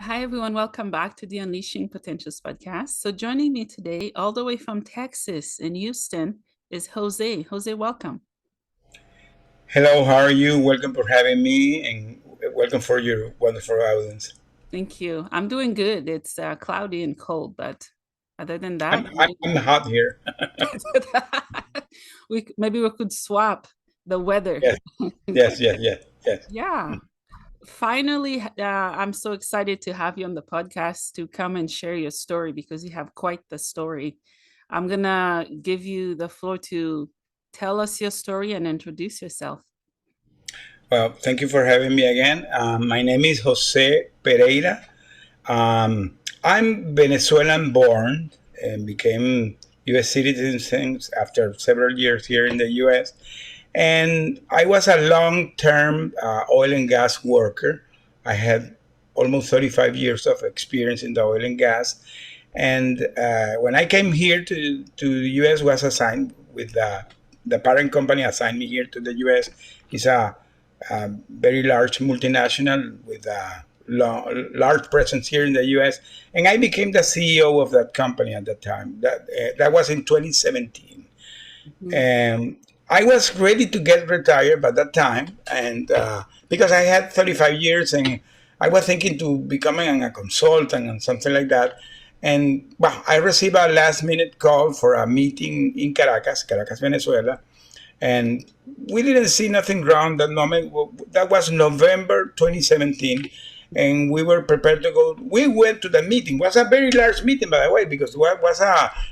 Hi, everyone. Welcome back to the Unleashing Potentials podcast. So, joining me today, all the way from Texas in Houston, is Jose. Jose, welcome. Hello, how are you? Welcome for having me and welcome for your wonderful audience. Thank you. I'm doing good. It's cloudy and cold, but other than that, I'm, I'm, I'm hot here. maybe we could swap the weather. Yes, yes, yes, yes, yes. Yeah. Finally, I'm so excited to have you on the podcast to come and share your story because you have quite the story. I'm going to give you the floor to tell us your story and introduce yourself. Well, thank you for having me again. My name is Jose Pereira. I'm Venezuelan born and became U.S. citizen after several years here in the U.S. And I was a long-term oil and gas worker. I had almost 35 years of experience in the oil and gas. And when I came here to the U.S., was assigned with the parent company assigned me here to the U.S. It's a very large multinational with a large presence here in the U.S. And I became the CEO of that company at that time. That was in 2017. Mhm. And I was ready to get retired by that time, and because I had 35 years, and I was thinking to becoming a consultant and something like that. And well, I received a last minute call for a meeting in Caracas, Venezuela, and we didn't see nothing wrong that moment. That was November 2017, and we were prepared to go. We went to the meeting. It was a very large meeting, by the way, because it was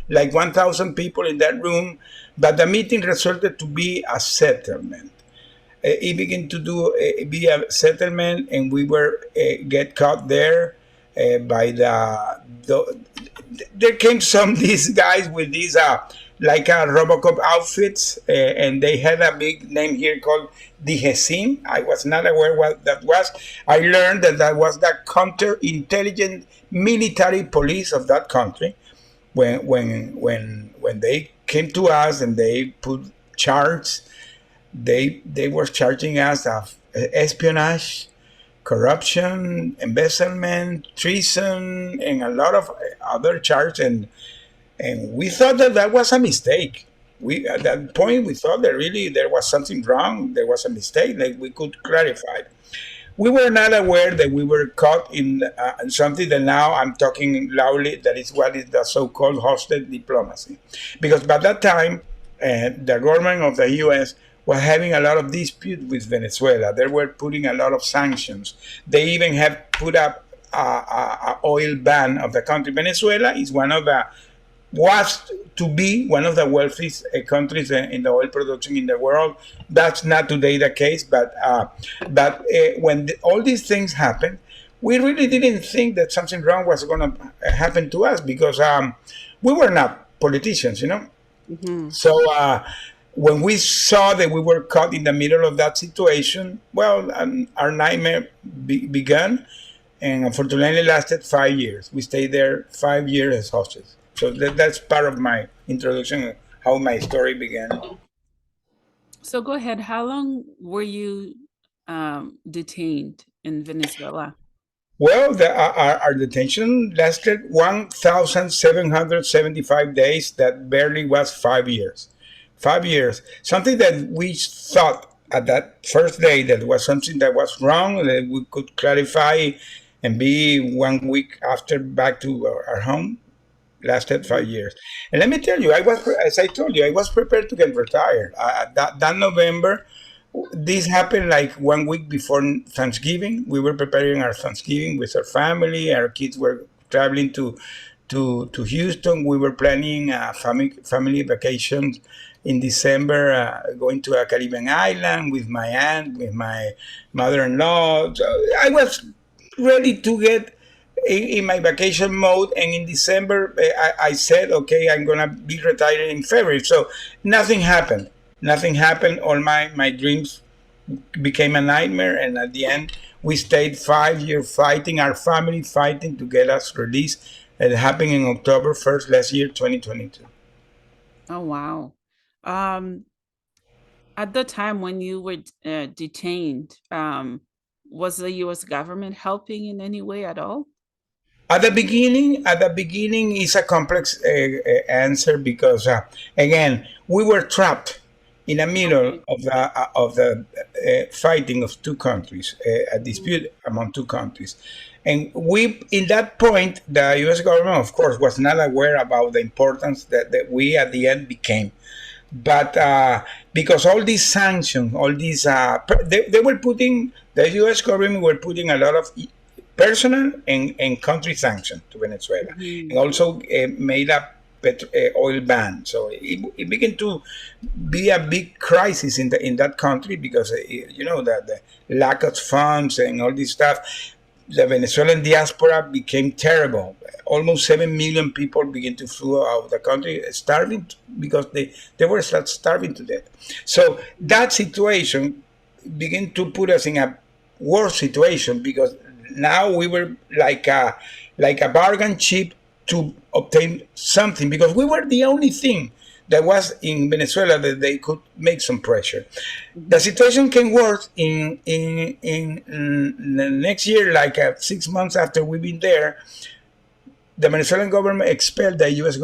like 1,000 people in that room. But the meeting resulted to be a settlement. It began to be a settlement, and we were get caught there by the there came some these guys with these like Robocop outfits, and they had a big name here called Dijesim. I was not aware what that was. I learned that that was the counterintelligence military police of that country. When they came to us and they put charges, they were charging us of espionage, corruption, embezzlement, treason, and a lot of other charges. And we thought that that was a mistake. We at that point we thought that really there was something wrong. There was a mistake that we could clarify. We were not aware that we were caught in something that now I'm talking loudly. That is what is the so-called hostage diplomacy, because by that time the government of the U.S. was having a lot of dispute with Venezuela. They were putting a lot of sanctions. They even have put up a oil ban of the country. Venezuela is one of the was to be one of the wealthiest countries in the oil production in the world. That's not today the case, but when all these things happened, we really didn't think that something wrong was going to happen to us because we were not politicians, you know. Mhm. So when we saw that we were caught in the middle of that situation, well, our nightmare began, and unfortunately lasted 5 years. We stayed there 5 years as hostages. So that's part of my introduction, how my story began. So, go ahead. How long were you detained in Venezuela? Well, our detention lasted 1,775 days. That barely was 5 years. 5 years. Something that we thought at that first day that was something that was wrong, that we could clarify and be 1 week after back to our home, lasted Mhm. 5 years. And let me tell you, as I told you, I was prepared to get retired. That November, this happened like 1 week before Thanksgiving. We were preparing our Thanksgiving with our family. Our kids were traveling to Houston. We were planning a family vacation in December, going to a Caribbean island with my aunt, with my mother-in-law. So I was ready to get in my vacation mode. And in December, I said, okay, I'm going to be retired in February. So nothing happened. Nothing happened. All my dreams became a nightmare. And at the end, we stayed 5 years fighting, our family fighting to get us released. It happened in October 1st last year, 2022. Oh, wow. Um, at the time when you were detained, was the U.S. government helping in any way at all? At the beginning is a complex answer because again we were trapped in the middle Okay. of the fighting of two countries, a Mhm. dispute among two countries, and we in that point the U.S. government, of course, was not aware about the importance that we at the end became. But because all these sanctions, all these, they were putting, the U.S. government were putting a lot of personal and country sanctions to Venezuela, and Mhm. also made a oil ban. So it began to be a big crisis in that country because the lack of funds and all this stuff. The Venezuelan diaspora became terrible. Almost 7 million people began to flee out of the country, starving because they were starving to death. So that situation began to put us in a worse situation because now we were like a bargain chip to obtain something because we were the only thing that was in Venezuela that they could make some pressure. The Mhm. situation can work in the next year, like 6 months after we've been there. The Venezuelan government expelled the U.S.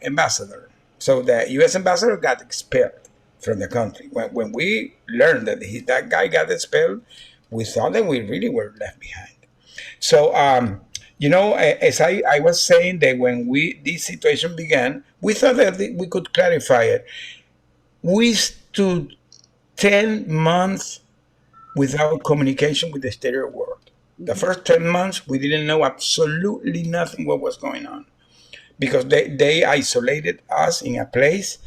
Ambassador. So the U.S. ambassador got expelled from the country. When we learned that that guy got expelled, we thought that we really were left behind. So, as I was saying, that when this situation began, we thought that we could clarify it. We stood 10 months without communication with the exterior world. The Mhm. first 10 months, we didn't know absolutely nothing what was going on because they isolated us in a place.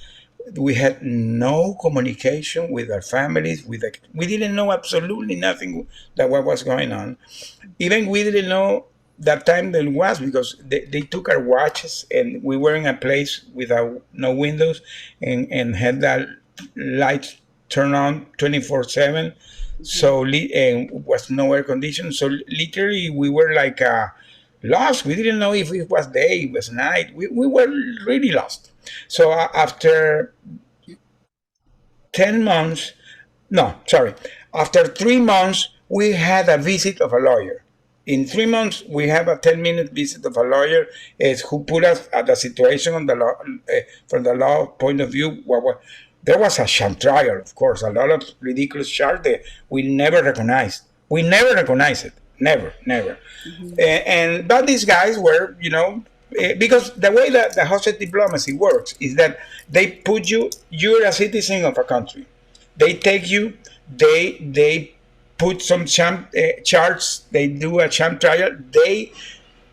We had no communication with our families. We didn't know absolutely nothing that what was going on. Even we didn't know that time that it was because they took our watches and we were in a place without no windows and had that light turned on 24/7. Mhm. So and was no air condition. So literally we were like lost. We didn't know if it was day, it was night. We were really lost. So after 10 months, no, sorry. After 3 months, we had a visit of a lawyer. In 3 months, we have a 10-minute visit of a lawyer who put us at the situation on the law, from the law point of view. There was a sham trial, of course, a lot of ridiculous charges that we never recognized. We never recognized it. Never, never. Mhm. But these guys were, because the way that the hostage diplomacy works is that they put you're a citizen of a country. They take you, they put some charts, they do a sham trial, they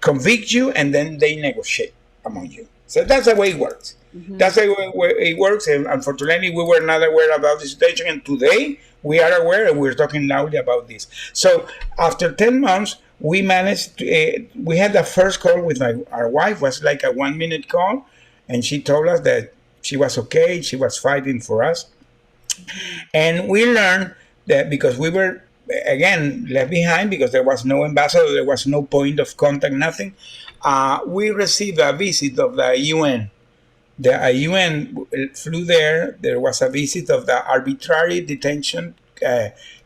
convict you, and then they negotiate among you. So that's the way it works. Mhm. That's the way it works. And unfortunately, we were not aware about the situation. And today, we are aware and we're talking loudly about this. So after 10 months, we managed we had the first call with our wife, was like a 1 minute call. And she told us that she was okay. She was fighting for us. Mhm. And we learned that because we were, again, left behind because there was no ambassador, there was no point of contact, nothing. We received a visit of the UN. The UN flew there. There was a visit of the arbitrary detention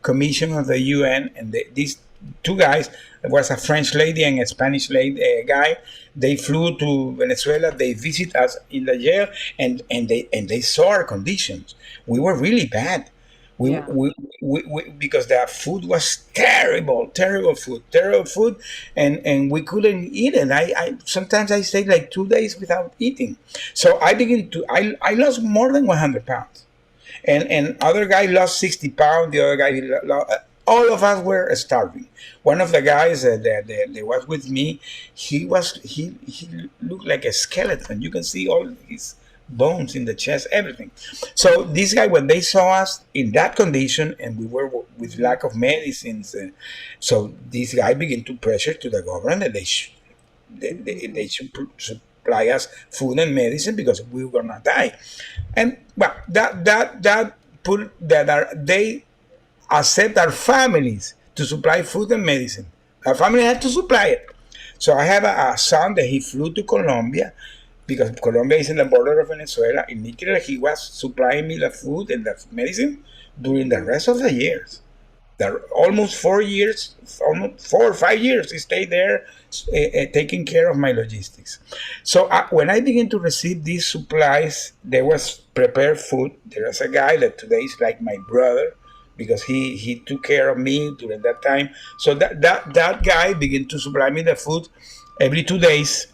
commission of the UN, and these two guys, there was a French lady and a Spanish lady guy. They flew to Venezuela. They visit us in the jail, and they saw our conditions. We were really bad. We, Yeah. we, because the food was terrible, terrible food, and we couldn't eat it. I sometimes I stayed like 2 days without eating. So I lost more than 100 pounds, and other guy lost 60 pounds. The other guy all of us were starving. One of the guys that was with me, he looked like a skeleton. You can see all his bones in the chest, everything. So this guy, when they saw us in that condition, and we were with Mhm. lack of medicines, so this guy began to pressure to the government that they Mhm. should supply us food and medicine because we were gonna die. And well, that put that they accept our families to supply food and medicine. Our family had to supply it. So I have a son that he flew to Colombia because Colombia is in the border of Venezuela. In literally, he was supplying me the food and the medicine during the Mhm. rest of the years. almost 4 years, almost 4 or 5 years, I stayed there, taking care of my logistics. So when I began to receive these supplies, there was prepared food. There was a guy that today is like my brother because he took care of me during that time. So that guy began to supply me the food every 2 days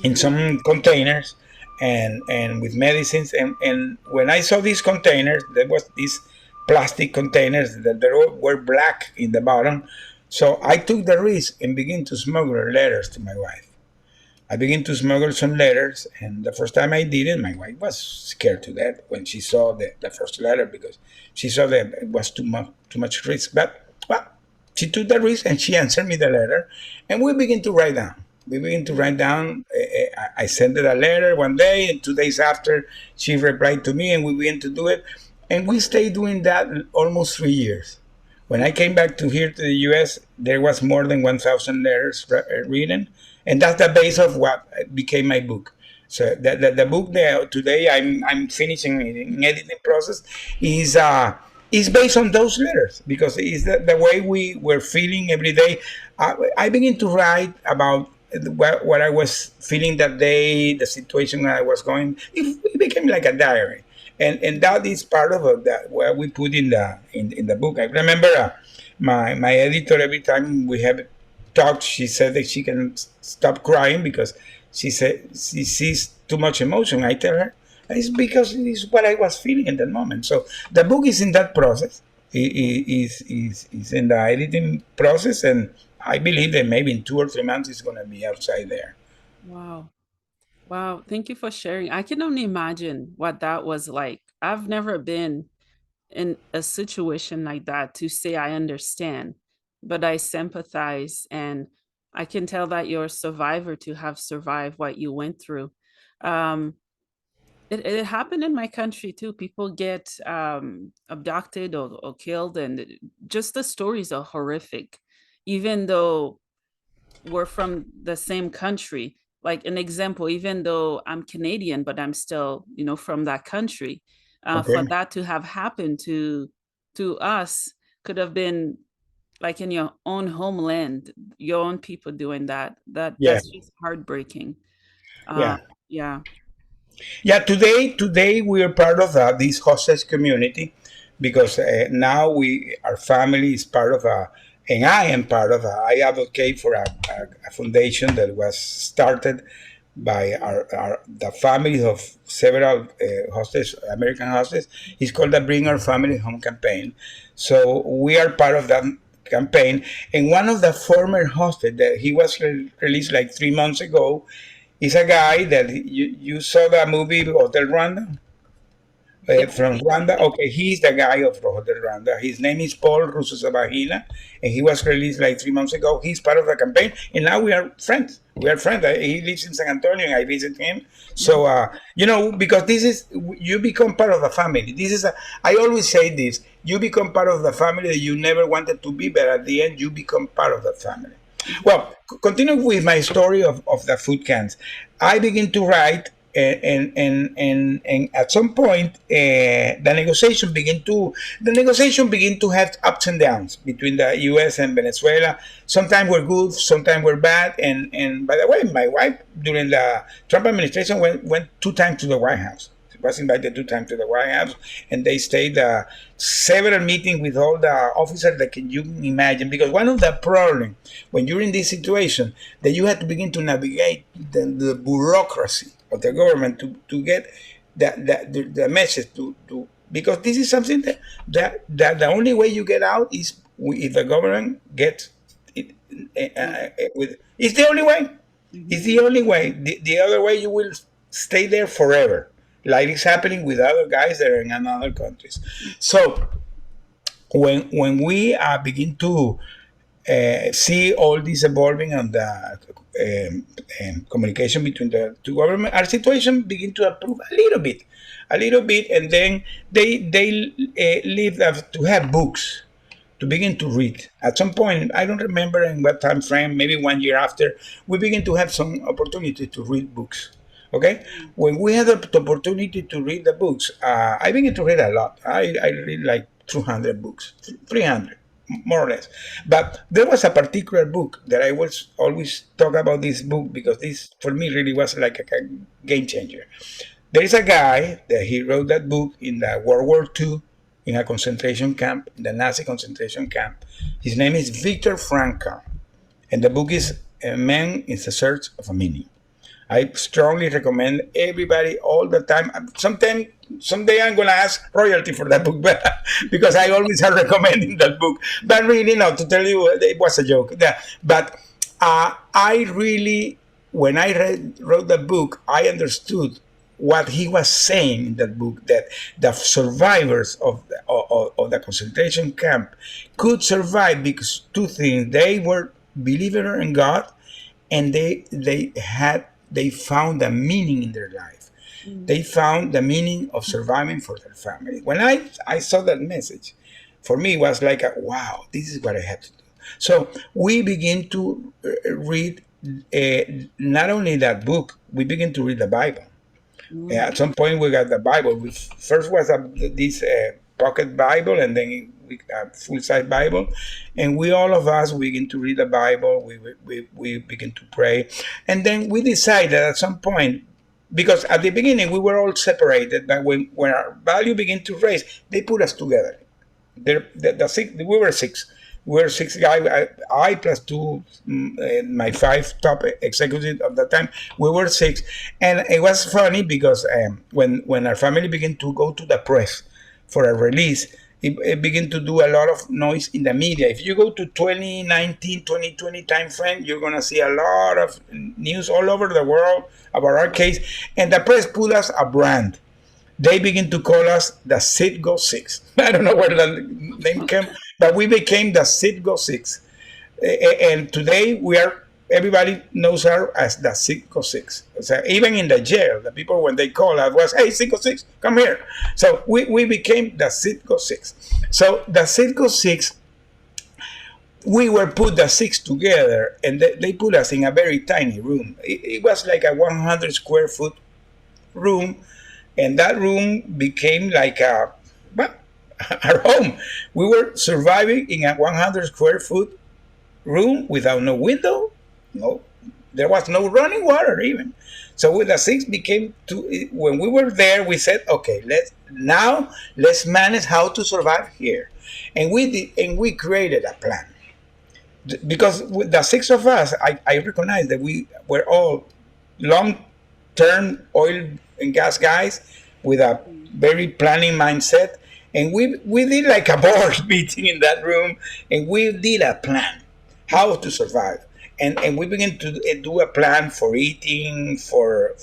in Mhm. some containers and with medicines. And when I saw these containers, there was these plastic containers that were black in the bottom. So I took the risk and began to smuggle letters to my wife. I began to smuggle some letters, and the first time I did it, my wife was scared to death when she saw the first letter because she saw that it was too much risk. But well, she took the risk and she answered me the letter, and we began to write down. We began to write down. I sent her a letter one day, and 2 days after, she replied to me, and we began to do it, and we stayed doing that almost 3 years. When I came back to here to the U.S., there was more than 1,000 letters written, and that's the base of what became my book. So the book that today I'm finishing in editing process is is based on those letters because it's the way we were feeling every day. I began to write about what I was feeling that day, the situation I was going. It became like a diary, and that is part of that what we put in the book. I remember my editor every time we have talked, she said that she can stop crying because she said she sees too much emotion. I tell her it's because it's what I was feeling in that moment. So the book is in that process. Is in the editing process, and I believe that maybe in 2 or 3 months it's going to be outside there. Wow. Wow. Thank you for sharing. I can only imagine what that was like. I've never been in a situation like that to say I understand, but I sympathize, and I can tell that you're a survivor to have survived what you went through. Um, it happened in my country too. People get abducted or killed, and just the stories are horrific. Even though we're from the same country, like an example, even though I'm Canadian, but I'm still, from that country, for Okay. that to have happened to us could have been like in your own homeland, your own people doing that. Yeah. That's just heartbreaking. uh Yeah. yeah. Yeah, today we are part of this hostage community because now our family is part of and I am part of I advocate for a foundation that was started by the families of several hostage, American hostages. It's called the Bring Our Family Home campaign. So we are part of that campaign. And one of the former hostages that he was released like 3 months ago, he's a guy that you saw the movie Hotel Rwanda Yes. from Rwanda. Okay, he's the guy of Hotel Rwanda. His name is Paul Rusesabagina, and he was released like 3 months ago. He's part of the campaign, and now we are friends. We are friends. He lives in San Antonio, and I visit him. So, Mhm. because this is you become part of the family. This is I always say this: you become part of the family that you never wanted to be, but at the end, you become part of the family. Mhm. Well, continue with my story of the food cans. I begin to write, and at some point, the negotiation begin to have ups and downs between the U.S. and Venezuela. Sometimes we're good, sometimes we're bad. And by the way, my wife during the Trump administration went 2 times to the White House. She was invited 2 times to the White House, and they stayed several meetings with all the officers that can you imagine. Because one of the problems when you're in this situation, that you have to begin to navigate the bureaucracy of the government to get the message to because this is something that the only way you get out is if the government gets it Yeah. with it's the only way. It's Mhm. the only way. The other way you will stay there forever, like it's happening with other guys that are in other countries. So when we begin to see all this evolving on the communication between the two governments, our situation begin to improve a little bit, and then they leave us to have books to begin to read. At some point, I don't remember in what time frame, maybe 1 year after, we begin to have some opportunity to read books. Okay, when we had the opportunity to read the books, I began to read a lot. I read like 200 books, 300. more or less. But there was a particular book that I was always talk about this book because this for me really was like a game changer. There is a guy that he wrote that book in the World War II in a concentration camp, in the Nazi concentration camp. His name is Viktor Frankl, and the book is A Man in the Search of a Meaning. I strongly recommend everybody all the time. Someday I'm gonna ask royalty for that book, but because I always are recommending that book. But really, no, to tell you, it was a joke. Yeah. But I really, when I wrote that book, I understood what he was saying in that book, that the survivors of the concentration camp could survive because two things: they were believers in God, and they found a meaning in their life. Mm. They found the meaning of surviving for their family. When I saw that message, for me it was like, wow, this is what I had to do. So we begin to read not only that book, we begin to read the Bible. At some point, we got the Bible. We first was this pocket Bible, and then we full size Bible, and we all of us begin to read the Bible. We begin to pray, and then we decided at some point, because at the beginning we were all separated, but when our value began to raise, they put us together. The six, we were six. We were six guys. I plus two, my five top executives of the time. We were six, and it was funny because when our family began to go to the press for a release, it began to do a lot of noise in the media. If you go to 2019, 2020 time frame, you're gonna see a lot of news all over the world about our case, and the press put us a brand. They begin to call us the Citgo Six. I don't know where the name came, but we became the Citgo Six. And today we are, everybody knows her as the Citgo Six. So even in the jail, the people when they call us was, hey, Citgo Six, come here. So we became the Citgo Six. So the Citgo Six, we were put the six together, and they put us in a very tiny room. It was like a 100 square foot room, and that room became like well, our home. We were surviving in a 100 square foot room without no window, no, there was no running water even. So with the six became two. When we were there, we said, okay, let's manage how to survive here, and we did, and we created a plan because with the six of us, I recognize that we were all long-term oil and gas guys with a very planning mindset, and we did like a board meeting in that room, and we did a plan how to survive, and we began to do a plan for eating, for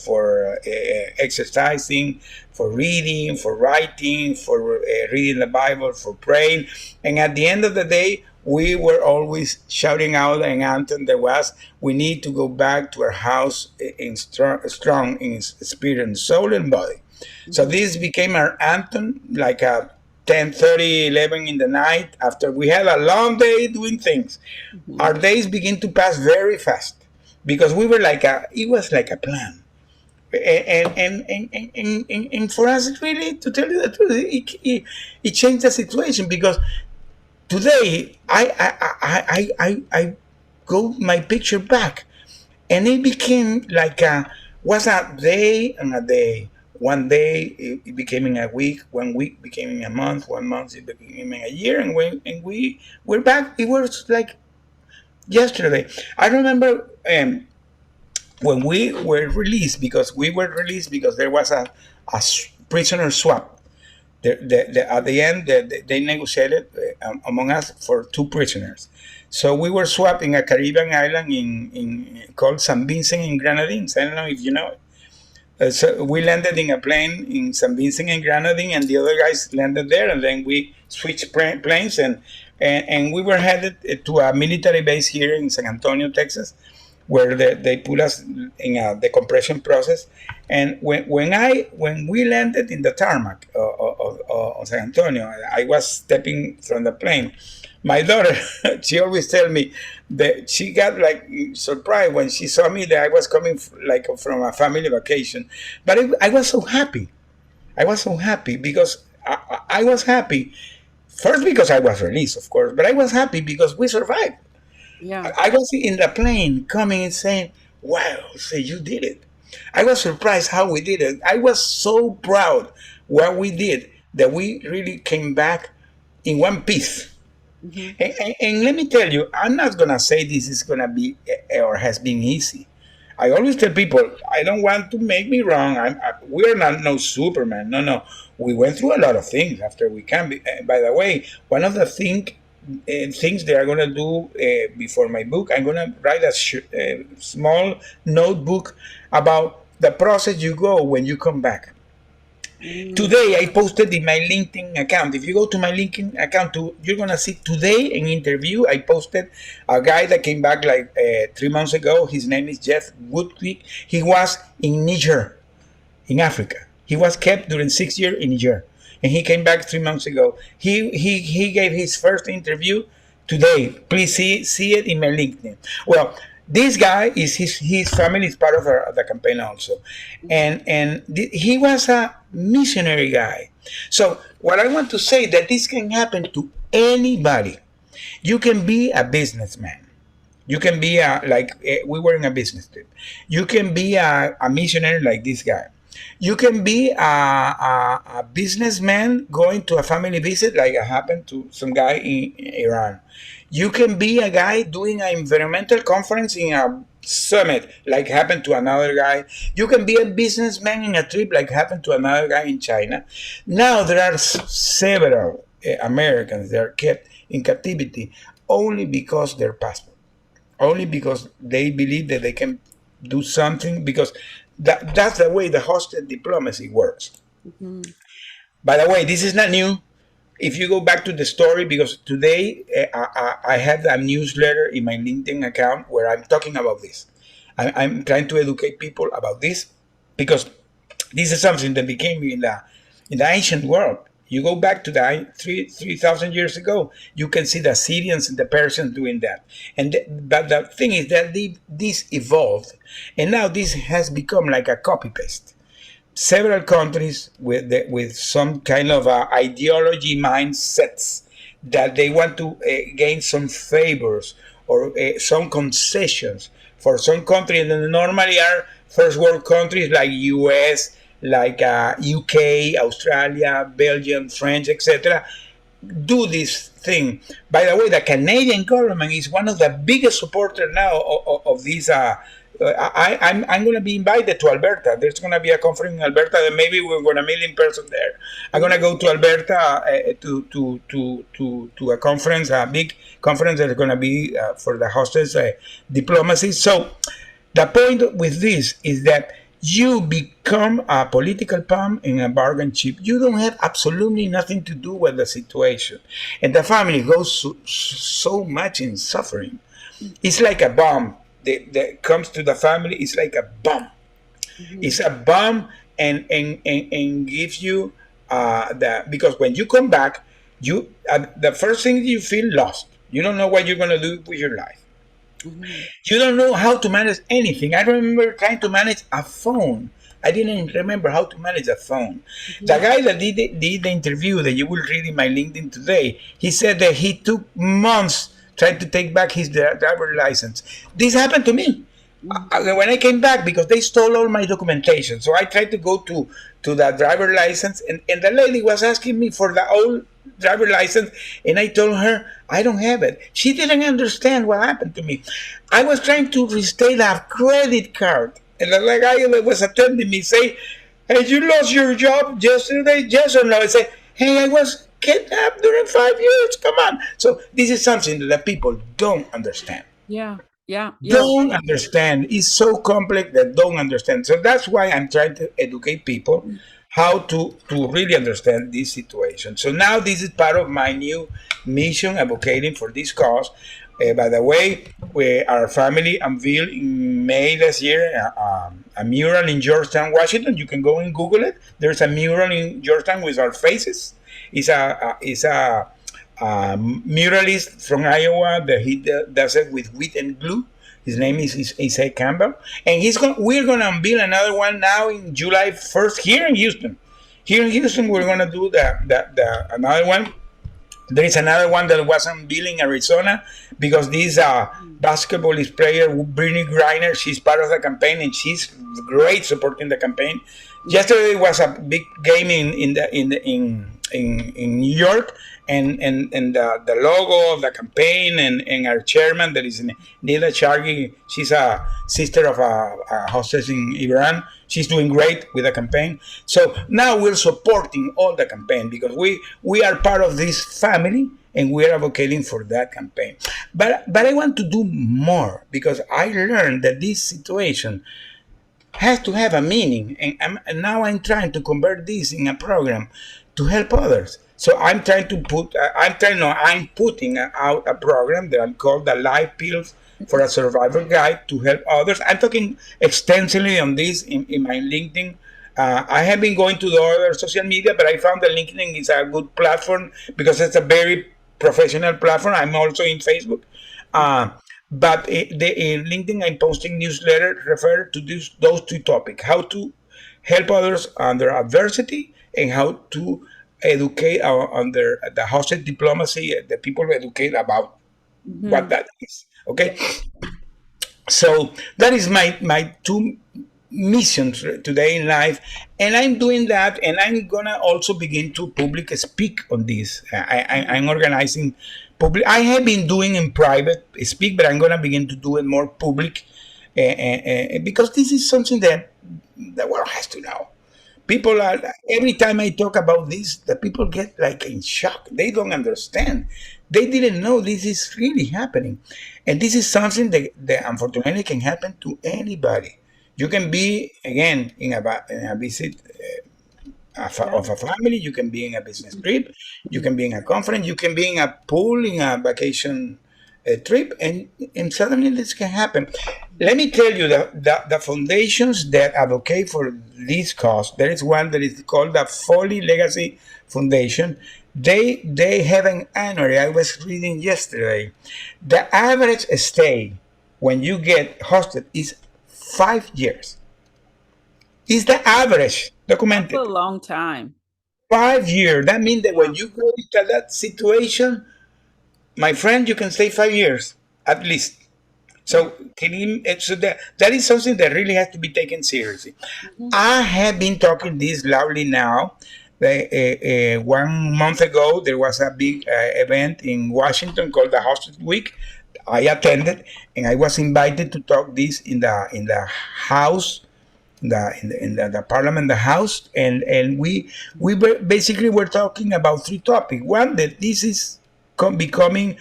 exercising, for reading, for writing, for reading the Bible, for praying, and at the end of the day, we were always shouting out an anthem that was, we need to go back to our house in strong in spirit and soul and body. So this became our anthem, like a 10:30, 11 in the night, after we had a long day doing things. Our days begin to pass very fast because we were like it was like a plan. And for us, really, to tell you the truth, it changed the situation because today I go my picture back, and it became like a was a day and a day. One day it became in a week. 1 week became in a month. 1 month it became in a year. And we're back. It was like yesterday. I remember when we were released, because there was a prisoner swap. At the end, they negotiated among us for two prisoners. So we were swapped in a Caribbean island called San Vincent in Grenadines. I don't know if you know it. So we landed in a plane in San Vincent and Grenadine, and the other guys landed there, and then we switched planes, and we were headed to a military base here in San Antonio, Texas, where they put us in a decompression process. And when we landed in the tarmac of San Antonio, I was stepping from the plane. My daughter, she always tell me that she got like surprised when she saw me that I was coming like from a family vacation. But I was so happy. I was so happy because I was happy First, because I was released, of course, but I was happy because we survived. Yeah. I was in the plane coming and saying, wow, say you did it. I was surprised how we did it. I was so proud what we did that we really came back in one piece. Hmm. And let me tell you, I'm not going to say this is going to be or has been easy. I always tell people, I don't want to make me wrong. We're not no Superman. No, no. We went through a lot of things after we came. By the way, one of the things they are going to do before my book, I'm going to write a small notebook about the process you go when you come back. Mm. Today, I posted in my LinkedIn account. If you go to my LinkedIn account, you're gonna see today an interview. I posted a guy that came back like 3 months ago. His name is Jeff Woodwick. He was in Niger, in Africa. He was kept during 6 years in Niger, and he came back 3 months ago. He gave his first interview today. Please see it in my LinkedIn. Well, this guy is his family is part of the campaign also, and he was a missionary guy. So what I want to say that this can happen to anybody. You can be a businessman. You can be we were in a business trip. You can be a missionary like this guy. You can be a businessman going to a family visit like it happened to some guy in Iran. You can be a guy doing an environmental conference in a summit like happened to another guy. You can be a businessman in a trip like happened to another guy in China. Now there are several Americans that are kept in captivity only because their passport, only because they believe that they can do something, because that's the way the hostage diplomacy works. Hmm. By the way, this is not new. If you go back to the story, because today I have a newsletter in my LinkedIn account where I'm talking about this. I'm trying to educate people about this because this is something that became in the ancient world. You go back to the 3,000 years ago, you can see the Syrians and the Persians doing that. But the thing is that this evolved, and now this has become like a copy paste. Several countries with some kind of ideology mindsets that they want to gain some favors or some concessions for some countries that normally are first world countries like US, like UK, Australia, Belgium, French, etc. Do this thing. By the way, the Canadian government is one of the biggest supporters now of these. I'm going to be invited to Alberta. There's going to be a conference in Alberta, and maybe we're going to meet in person there. I'm going to go to Alberta to a conference, a big conference that's going to be for the hostess diplomacy. So the point with this is that you become a political pawn and a bargain chip. You don't have absolutely nothing to do with the situation. And the family goes so much in suffering. It's like a bomb that comes to the family. It's like a bomb. Hmm. It's a bomb, and gives you because when you come back, the first thing you feel lost. You don't know what you're going to do with your life. Hmm. You don't know how to manage anything. I remember trying to manage a phone. I didn't remember how to manage a phone. The Hmm. guy that did the interview that you will read in my LinkedIn today, he said that he took months trying to take back his driver license. This happened to me. When I came back, because they stole all my documentation. So I tried to go to the driver license, and the lady was asking me for the old driver license, and I told her I don't have it. She didn't understand what happened to me. I was trying to restate a credit card, and the guy that was attending me say, "Hey, you lost your job yesterday? Yes or no?" I say, "Hey, I was kidnapped during 5 years. Come on." So this is something that the people don't understand. Yeah. Yeah. Yeah. Don't understand. It's so complex that don't understand. So that's why I'm trying to educate people how to really understand this situation. So now this is part of my new mission advocating for this cause. By the way, our family unveiled in May last year a mural in Georgetown, Washington. You can go and Google it. There's a mural in Georgetown with our faces. It's a muralist from Iowa that he does it with wheat and glue. His name is Isaiah Campbell, and we're going to unveil another one now in July 1st here in Houston. Here in Houston, we're going to do the another one There is another one that was unveiling Arizona because this basketballist player, Brittney Griner, she's part of the campaign and she's great supporting the campaign. Yesterday was a big game in New York, and the logo of the campaign and our chairman, that is Nila Shargi, she's a sister of a hostess in Iran. She's doing great with the campaign. So now we're supporting all the campaign because we are part of this family and we're advocating for that campaign. But I want to do more because I learned that this situation has to have a meaning, and now I'm trying to convert this in a program to help others. So I'm trying to put, I'm putting out a program that I'm called the Life Pills for a Survivor Guide to help others. I'm talking extensively on this in my LinkedIn. I have been going to the other social media, but I found that LinkedIn is a good platform because it's a very professional platform. I'm also in Facebook. Uh, but in LinkedIn, I'm posting newsletter refer to those two topics: how to help others under adversity and how to educate under the hostage diplomacy. The people educate about what Mm-hmm. that is. Yeah. Okay, so that is my two missions today in life, and I'm doing that, and I'm gonna also begin to public speak on this. I'm organizing public. I have been doing in private speak, but I'm gonna begin to do it more public, because this is something that the world has to know. People are, every time I talk about this, the people get like in shock. They don't understand. They didn't know this is really happening. And this is something that unfortunately can happen to anybody. You can be, again, in a visit Yeah. of a family, you can be in a business trip, you can be in a conference, you can be in a pool, in a vacation trip, and suddenly this can happen. Let me tell you the foundations that advocate for this cause. There is one that is called the Foley Legacy Foundation. They have an annual. I was reading yesterday. The average stay when you get hosted is 5 years. Is the average That's a documented? long time. 5 years. That means that Yeah. when you go into that situation, my friend, you can stay 5 years at least. So so that is something that really has to be taken seriously. Mm-hmm. I have been talking this loudly now. 1 month ago, there was a big event in Washington called the Hostage Week. I attended, and I was invited to talk this in the House, the Parliament, the House, and we were basically were talking about three topics. One, that this is becoming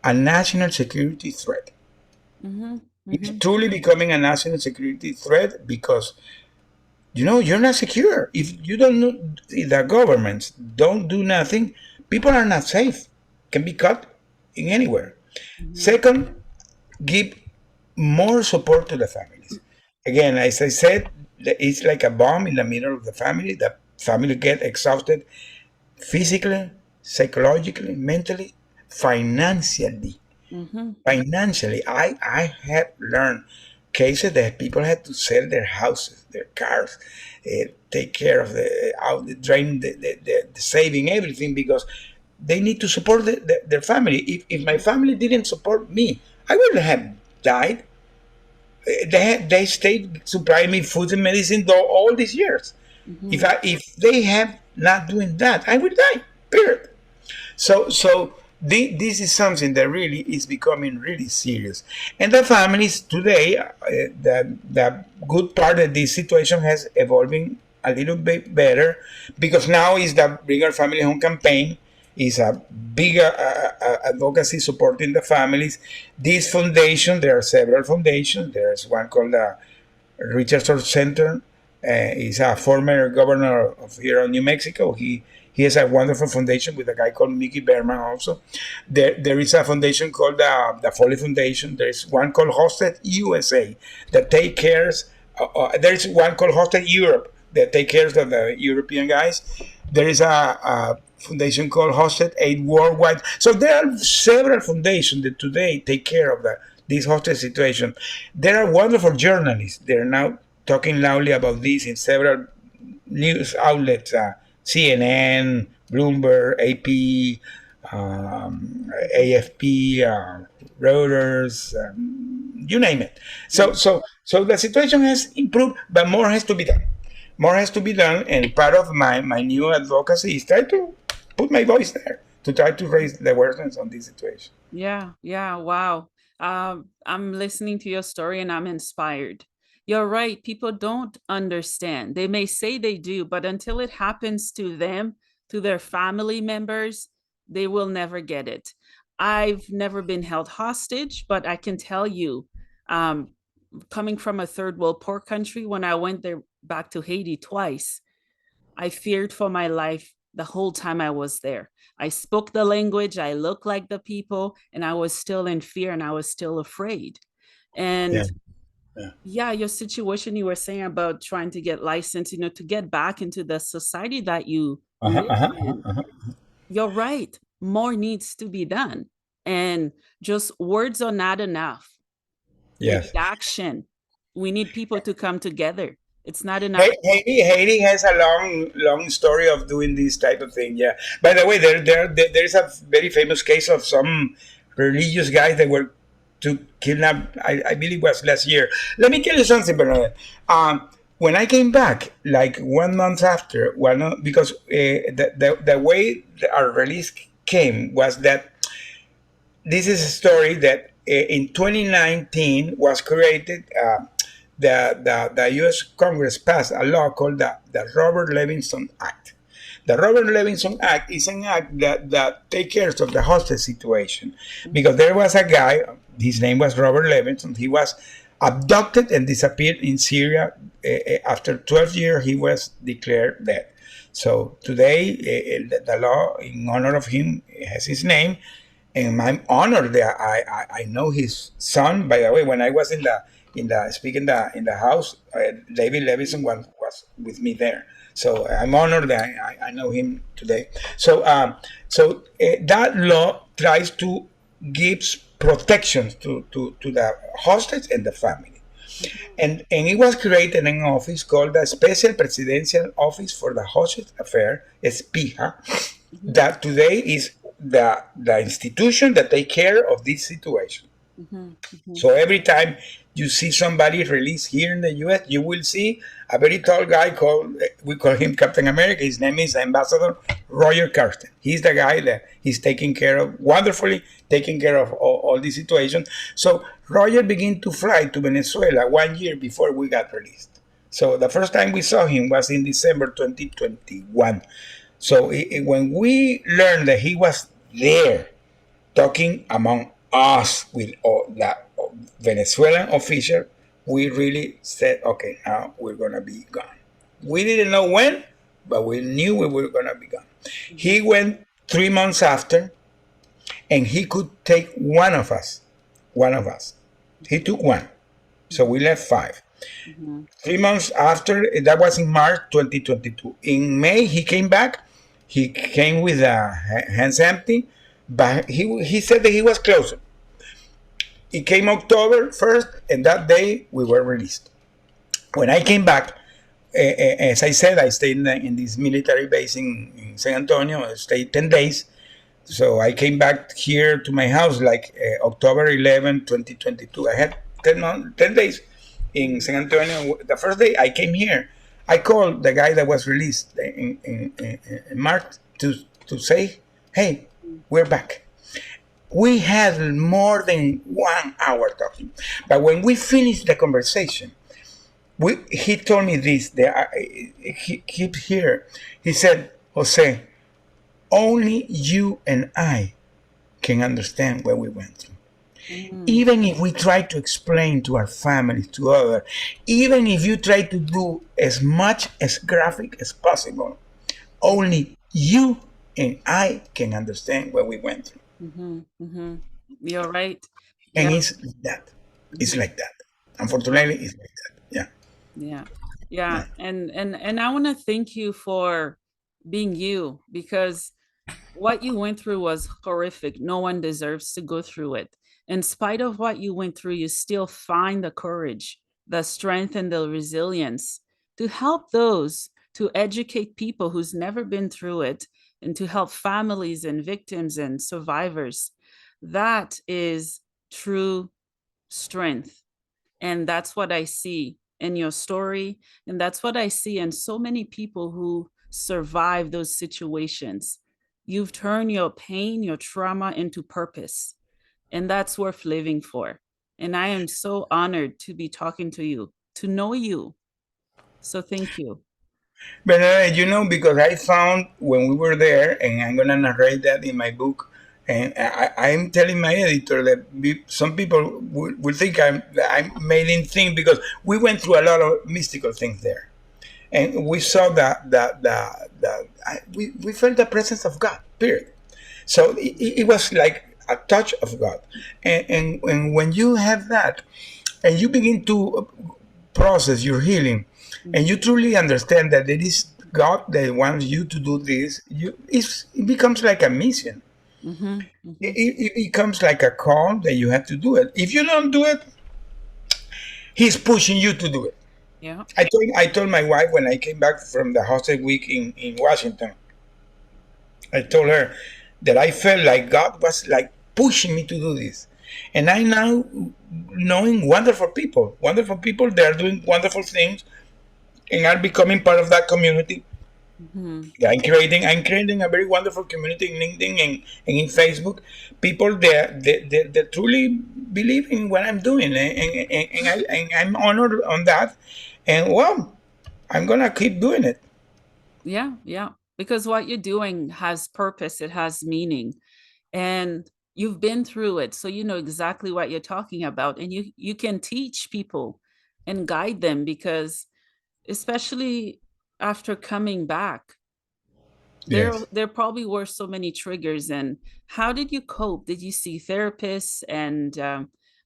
a national security threat. Mm-hmm. It's Mm-hmm. truly becoming a national security threat because you're not secure if you don't know, if the governments don't do nothing. People are not safe, can be caught in anywhere. Mm-hmm. Second, give more support to the families. Again, as I said, it's like a bomb in the middle of the family. The family get exhausted physically, psychologically, mentally, financially. Mm-hmm. Financially, I have learned cases that people had to sell their houses, their cars, take care of drain the saving, everything, because they need to support their family. If my family didn't support me, I wouldn't have died. They stayed supplying me food and medicine though all these years. Mm-hmm. If they have not doing that, I would die. Period. So this is something that really is becoming really serious. And the families today, the good part that this situation has evolving a little bit better, because now is the Bigger Family Home campaign is a bigger advocacy supporting the families. This foundation, there are several foundations. There's one called the Richardson Center. He's a former governor of here in New Mexico. He has a wonderful foundation with a guy called Mickey Berman also. There is a foundation called the Foley Foundation. There is one called Hosted USA that take cares. There is one called Hosted Europe that take cares of the European guys. There is a foundation called Hosted Aid Worldwide. So there are several foundations that today take care of this hostage situation. There are wonderful journalists. They're now talking loudly about this in several news outlets, CNN, Bloomberg, AP, AFP, routers, you name it. So the situation has improved, but more has to be done. More has to be done, and part of my new advocacy is try to put my voice there to try to raise the awareness on this situation. Yeah, yeah, wow. I'm listening to your story and I'm inspired. You're right. People don't understand. They may say they do, but until it happens to them, to their family members, they will never get it. I've never been held hostage, but I can tell you, um, coming from a third world poor country, when I went there back to Haiti twice, I feared for my life the whole time I was there. I spoke the language, I looked like the people, and I was still in fear and I was still afraid. Yeah. And Yeah. yeah, your situation you were saying about trying to get licensed, to get back into the society that you Uh-huh, live uh-huh, in, uh-huh. you're right. More needs to be done. And just words are not enough. We Yes. need action. We need people to come together. It's not enough. Haiti has a long story of doing this type of thing. Yeah. By the way, there's a very famous case of some religious guys that were to kidnap. I believe it was last year. Let me tell you something, Bernadette. When I came back, like 1 month after, because the way our release came was that this is a story that in 2019 was created. The U.S. Congress passed a law called the Robert Levinson Act. The Robert Levinson Act is an act that takes care of the hostage situation because there was a guy, his name was Robert Levinson, he was abducted and disappeared in Syria. After 12 years, he was declared dead. So today, the law in honor of him has his name, and I'm honored that I know his son. By the way, when I was in the speaking in the house, David Levison was with me there. So I'm honored that I know him today. So that law tries to gives protections to the hostage and the family. And it was created an office called the Special Presidential Office for the Hostage Affair, SPIHA, Mhm, that today is the institution that take care of this situation. mhm, mhm, So every time you see somebody released here in the U.S., you will see a very tall guy called, we call him Captain America. His name is Ambassador Roger Carsten. He's the guy that he's taking care of, wonderfully taking care of all these situations. So Roger began to fly to Venezuela 1 year before we got released. So the first time we saw him was in December 2021. So when we learned that he was there talking among us with all that Venezuelan official, we really said, okay, now we're going to be gone. We didn't know when, but we knew we were going to be gone. mhm, He went 3 months after, and he could take one of us. One of us. He took one. So we left five. mhm, 3 months after, that was in March 2022. In May, he came back. He came with hands empty, but he said that he was closer. It came October 1st, and that day we were released. When I came back, as I said, I stayed in this military base in San Antonio. I stayed 10 days. So I came back here to my house like October 11, 2022. I had 10 days in mhm, San Antonio. The first day I came here, I called the guy that was released in March to say, hey, mhm, we're back. We had more than 1 hour talking. But when we finished the conversation, he told me this. He keep here. He said, Jose, only you and I can understand what we went through. mhm, Even if we try to explain to our families, to others, even if you try to do as much as graphic as possible, only you and I can understand what we went through. mhm, mhm. You're right. And Yeah. it's like that. It's Mhm. like that. Wow. Unfortunately, it's like that. Yeah. Yeah. Yeah. Yeah. And I want to thank you for being you because what you went through was horrific. No one deserves to go through it. In spite of what you went through, you still find the courage, the strength, and the resilience to help those, to educate people who's never been through it, and to help families and victims and survivors. That is true strength. And that's what I see in your story. And that's what I see in so many people who survive those situations. You've turned your pain, your trauma into purpose. And that's worth living for. And I am so honored to be talking to you, to know you. So thank you. But because I found when we were there, and I'm gonna narrate that in my book, and I'm telling my editor that some people will think I'm making things because we went through a lot of mystical things there, and we saw we felt the presence of God. Period. So it was like a touch of God, and when you have that, and you begin to process your healing, and you truly understand that it is God that wants you to do this, it becomes like a mission. Mm-hmm, mm-hmm. It becomes like a call that you have to do it. If you don't do it, He's pushing you to do it. Yeah. I told my wife when I came back from the hostel week in Washington, I told her that I felt like God was like pushing me to do this. And I now knowing wonderful people that are doing wonderful things and are becoming part of that community. Mm-hmm. Yeah, I'm creating a very wonderful community in LinkedIn and in Facebook. People that truly believe in what I'm doing, and I'm honored on that. And well, I'm gonna keep doing it. Yeah, yeah. Because what you're doing has purpose, it has meaning. And you've been through it, so you know exactly what you're talking about. And you can teach people and guide them because especially after coming back, Yes. there probably were so many triggers. And how did you cope? Did you see therapists? And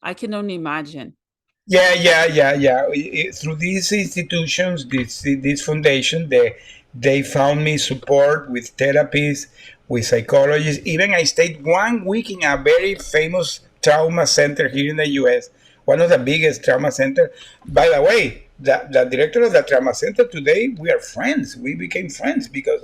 I can only imagine. Yeah. Through these institutions, this foundation, they found me support with therapists, with psychologists. Even I stayed 1 week in a very famous trauma center here in the U.S., one of the biggest trauma center. By the way, the director of the trauma center today, we are friends. We became friends because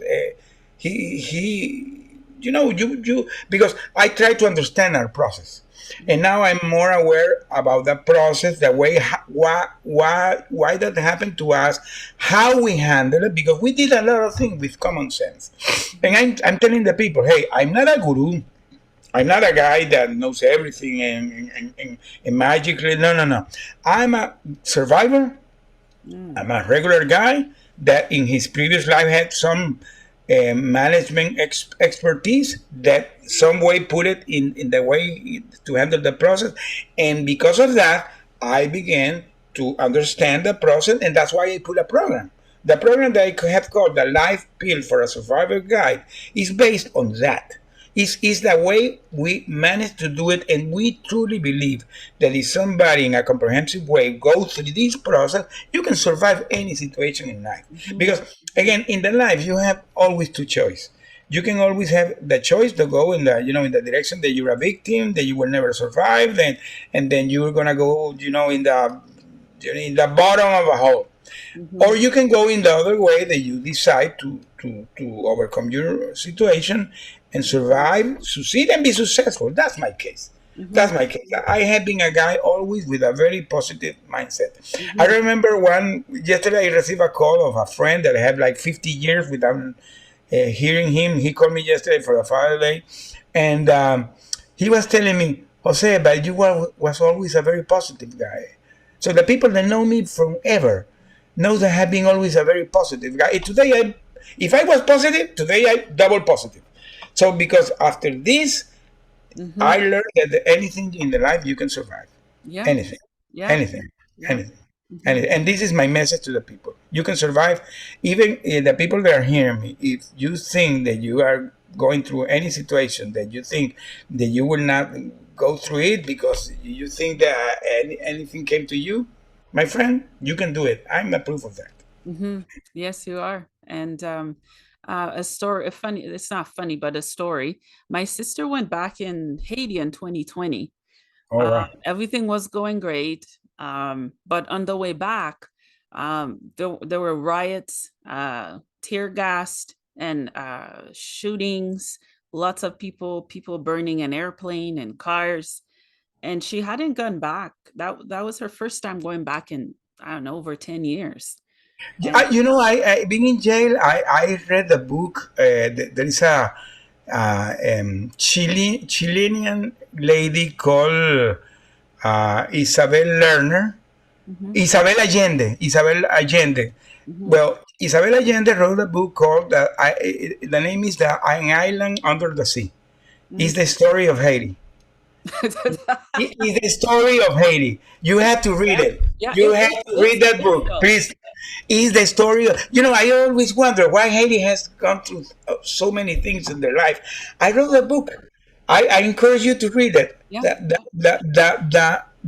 he you because I try to understand our process, and now I'm more aware about the process, the way why that happened to us, how we handle it, because we did a lot of things with common sense. And Mhm. I'm telling the people, hey, I'm not a guru. I'm not a guy that knows everything and magically. No. I'm a survivor. Mm. I'm a regular guy that in his previous life had some management expertise that some way put it in the way to handle the process. And because of that, I began to understand the process. And that's why I put a program. The program that I have called the Life Pill for a Survivor Guide is based on that. Is the way we manage to do it, and we truly believe that if somebody in a comprehensive way goes through this process, you can survive any situation in life. Mhm. Because again, in the life, you have always two choices. You can always have the choice to go in the direction that you're a victim, that you will never survive, and then you're gonna go in the bottom of a hole. Or Mhm. you can go in the other way, that you decide to overcome your situation and Mhm. survive, succeed, and be successful. That's my case. That's Mhm. my case. I have been a guy always with a very positive mindset. I Mhm. remember yesterday I received a call of a friend that I have like 50 years without hearing him. He called me yesterday for the Father's Day, and he was telling me, Jose, but was always a very positive guy. So the people that know me from ever know that I have been always a very positive guy. If I was positive, today I double positive. So because after this, I Mhm. learned that anything in the life you can survive. Yeah. Anything, Yeah. anything, Yeah. anything, Mhm. anything. And this is my message to the people. You can survive, even the people that are hearing me. If you think that you are going through any situation that you think that you will not go through it because you think that anything came to you, my friend, you can do it. I'm a proof of that. Mhm. Yes, you are. And a story, a funny, it's not funny, but a story. My sister went back in Haiti in 2020. All right. Everything was going great. But on the way back, there were riots, tear gassed, and shootings, lots of people burning an airplane and cars, and she hadn't gone back. That was her first time going back in, I don't know, over 10 years. And I being in jail, I read the book. There is a Chilean lady called Isabel Lerner, mhm, Isabel Allende. mhm. Well, Isabel Allende wrote a book called the name is An Island Under the Sea. It's Mhm. the story of Haiti. It is the story of Haiti. You have to read Yeah, it. yeah, You have to it's read that book, terrible. please. Is the story of, I always wonder why Haiti has gone through so many things in their life. I wrote a book. I encourage you to read it. Yeah,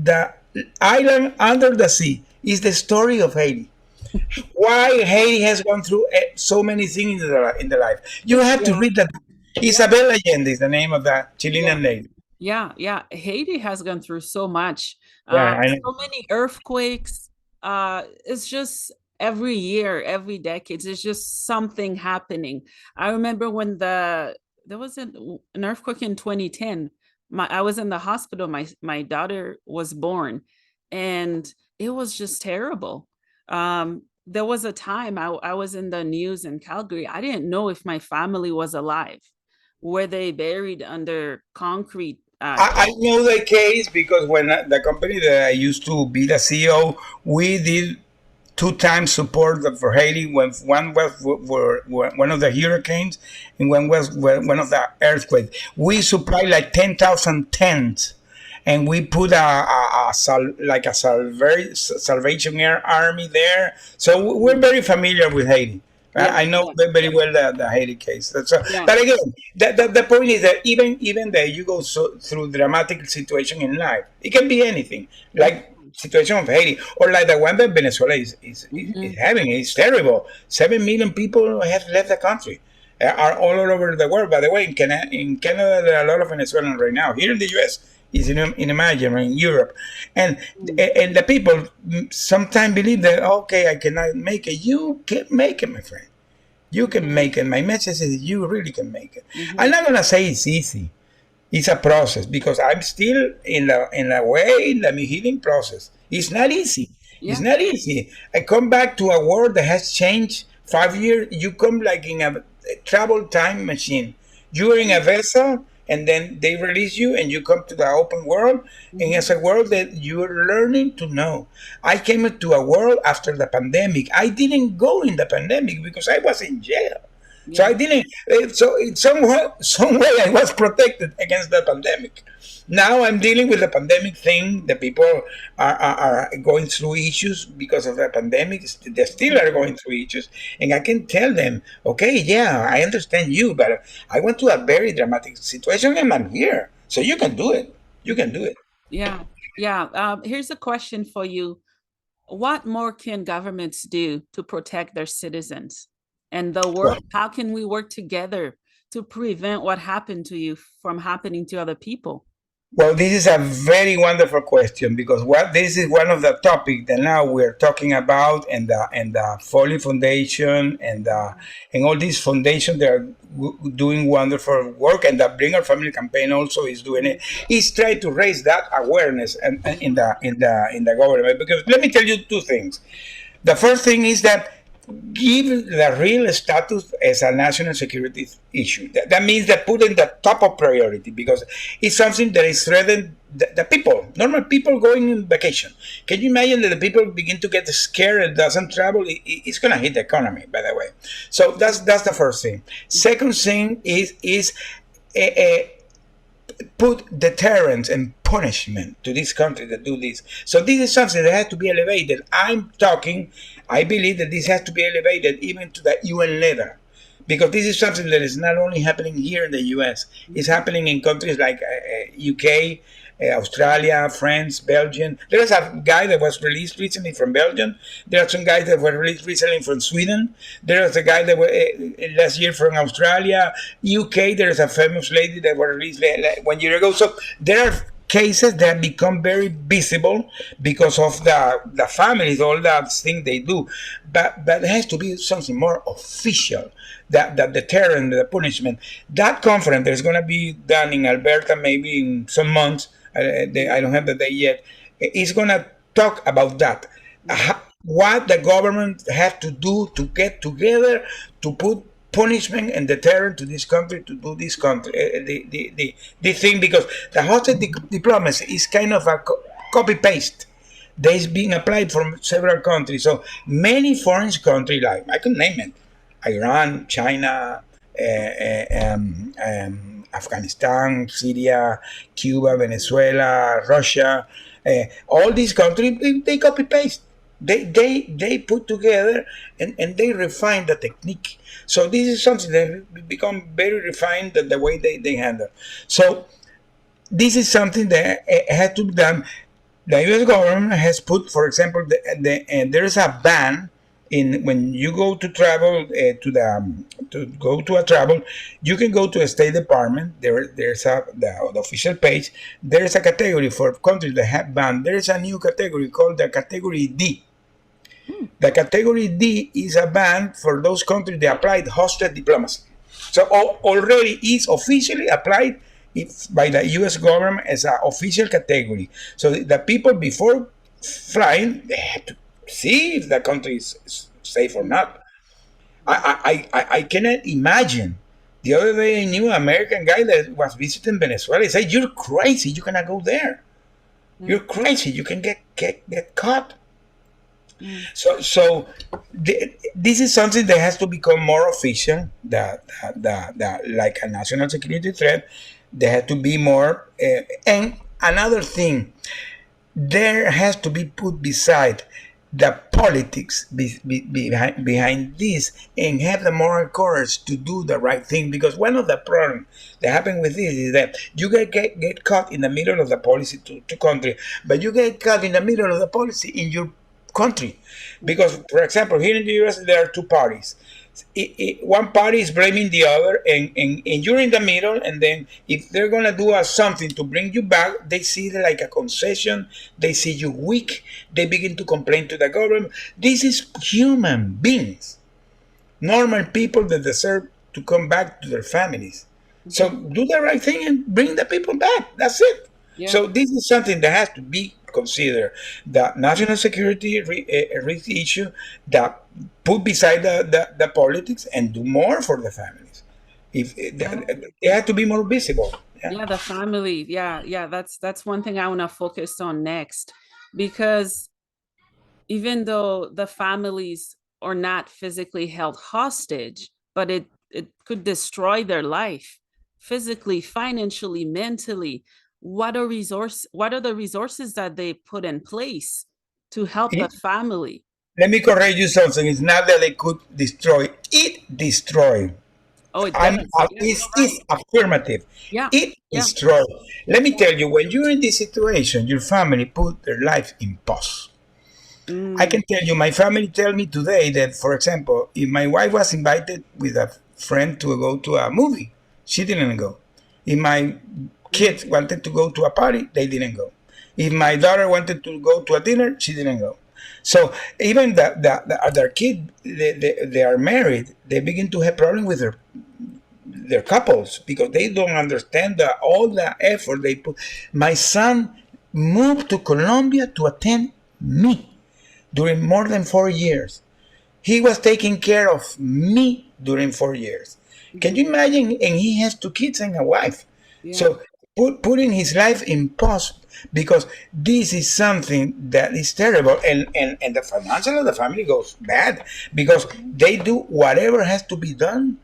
The Island Under the Sea is the story of Haiti. Why Haiti has gone through so many things in the life. You have to yeah, read that book. yeah, Isabel Allende is the name of that yeah. Chilean lady. Yeah. Haiti has gone through so much. Yeah, I know. So many earthquakes. It's just every year, every decade, there's just something happening. I remember when there was an earthquake in 2010. I was in the hospital. My daughter was born, and it was just terrible. There was a time I was in the news in Calgary. I didn't know if my family was alive. Were they buried under concrete? I know the case because when the company that I used to be the CEO, we did two times support for Haiti. When one was one of the hurricanes, and one was one of the earthquakes. We supplied like 10,000 tents, and we put like a Salvation Air army there. So we're very familiar with Haiti. Yeah, I know yeah, very well the Haiti case. yeah. But again, the point is that even that you go through dramatic situation in life, it can be anything, Of like course. situation of Haiti or like the one that Venezuela is Mhm. having. It's terrible. 7 million people have left the country. Are all over the world. By the way, in Canada, there are a lot of Venezuelans right now. Here in the U.S., is in Imagine, in Europe, and Mm. the people sometimes believe that okay, I cannot make it. You can make it, my friend. You can Mhm. make it. My message is you really can make it. I'm Mhm. not gonna say it's easy. It's a process because I'm still in the healing process. It's not easy. It's Yeah. not easy. I come back to a world that has changed 5 years. You come like in a travel time machine. You're in a vessel, and then they release you, and you come to the open world, and Mhm. it's a world that you're learning to know. I came to a world after the pandemic. I didn't go in the pandemic because I was in jail. So I Yeah. didn't. So in some way, I was protected against the pandemic. Now I'm dealing with the pandemic thing. The people are going through issues because of the pandemic. They still Mhm. are going through issues, and I can tell them, okay, yeah, I understand you, but I went to a very dramatic situation, and I'm here, so you can do it. You can do it. Yeah. Yeah. Here's a question for you. What more can governments do to protect their citizens? And the Well, work, how can we work together to prevent what happened to you from happening to other people? Well, this is a very wonderful question because what this is one of the topics that now we're talking about, and the Foley Foundation and all these foundations they are doing wonderful work, and the Bring Our Family campaign also is doing it. Mhm. Is trying to raise that awareness and in Mhm. the government, because let me tell you two things. The first thing is that give the real status as a national security issue. That means that put in the top of priority because it's something that is threatening the people, normal people going on vacation. Can you imagine that the people begin to get scared and doesn't travel? It's going to hit the economy, by the way. So that's the first thing. Second thing is uh, put deterrence and punishment to this country that do this. So this is something that has to be elevated. I believe that this has to be elevated even to the UN level. Because this is something that is not only happening here in the US, it's Mhm. happening in countries like UK, Australia, France, Belgium. There's a guy that was released recently from Belgium. There are some guys that were released recently from Sweden. There's a guy that was last year from Australia, UK. There's a famous lady that was released 1 year ago. So there are cases that become very visible because of the families, all that thing they do. But it has to be something more official. That deterrent, the punishment. That conference that's going to be done in Alberta maybe in some months. I don't have the day yet. Is going to talk about that. What the government has to do to get together to put punishment and deterrent to this country to do this country the thing, because the hostage diplomacy is kind of a copy paste that is being applied from several countries. So many foreign countries, like I can name it, Iran, China, Afghanistan, Syria, Cuba, Venezuela, Russia, all these countries, they copy paste. They put together and they refine the technique. So this is something that become very refined, the way they handle. So this is something that had to be done. The U.S. government has put, for example, there is a ban in when you go to travel to go to a travel, you can go to a State Department. There's the official page. There is a category for countries that have banned. There is a new category called the category D. The category D is a ban for those countries that applied hostage diplomacy. So already is officially applied by the U.S. government as an official category. So the people before flying, they have to see if the country is safe or not. I cannot imagine. The other day I knew an American guy that was visiting Venezuela. He said, "You're crazy. You cannot go there. You're crazy. You can get caught." So this is something that has to become more official. That like a national security threat, there has to be more. And another thing, there has to be put beside the politics behind this, and have the moral courage to do the right thing. Because one of the problems that happen with this is that you get caught in the middle of the policy to country, but you get caught in the middle of the policy in your country. Because, for example, here in the US, there are two parties. One party is blaming the other, and you're in the middle. And then, if they're going to do something to bring you back, they see it like a concession. They see you weak. They begin to complain to the government. This is human beings, normal people that deserve to come back to their families. So do the right thing and bring the people back. That's it. Yeah. So this is something that has to be considered. The national security risk issue that put beside the politics and do more for the families. If they have to be more visible. Yeah. Yeah, the family. Yeah, that's one thing I want to focus on next, because even though the families are not physically held hostage, but it could destroy their life physically, financially, mentally. What are the resources that they put in place to help the family? Let me correct you something. It's not that they could destroy. It destroyed. Oh, it does. Yeah, It's affirmative. yeah, It yeah. destroyed. Let me tell you, when you're in this situation, your family put their life in pause. I can tell you, my family tell me today that, for example, if my wife was invited with a friend to go to a movie, she didn't go. If my kids wanted to go to a party, they didn't go. If my daughter wanted to go to a dinner, she didn't go. So even their kid, they are married, they begin to have problems with their couples because they don't understand all the effort they put. My son moved to Colombia to attend me during more than 4 years. He was taking care of me during 4 years. Can you imagine? And he has two kids and a wife. Yeah. So putting his life in pause because this is something that is terrible, and the financial of the family goes bad because they do whatever has to be done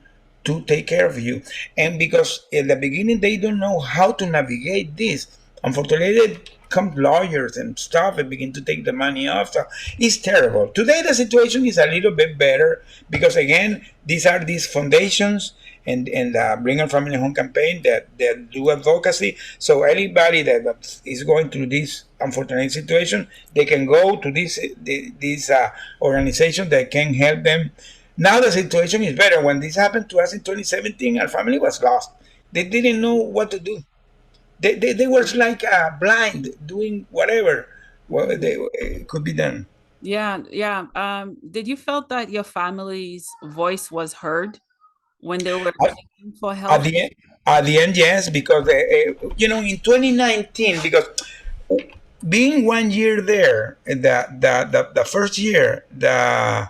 to take care of you. And because in the beginning they don't know how to navigate this, unfortunately come lawyers and stuff and begin to take the money off. So it's terrible. Today the situation is a little bit better because again these foundations and Bring Our Family Home campaign that do advocacy. So anybody that is going through this unfortunate situation, they can go to this organization that can help them. Now the situation is better. When this happened to us in 2017, our family was lost. They didn't know what to do. They were like blind, doing whatever Mhm. could be done. Yeah, yeah. Did you felt that your family's voice was heard when they were At, seeking for at help? the end, yes, because in 2019, because being 1 year there, the first year, the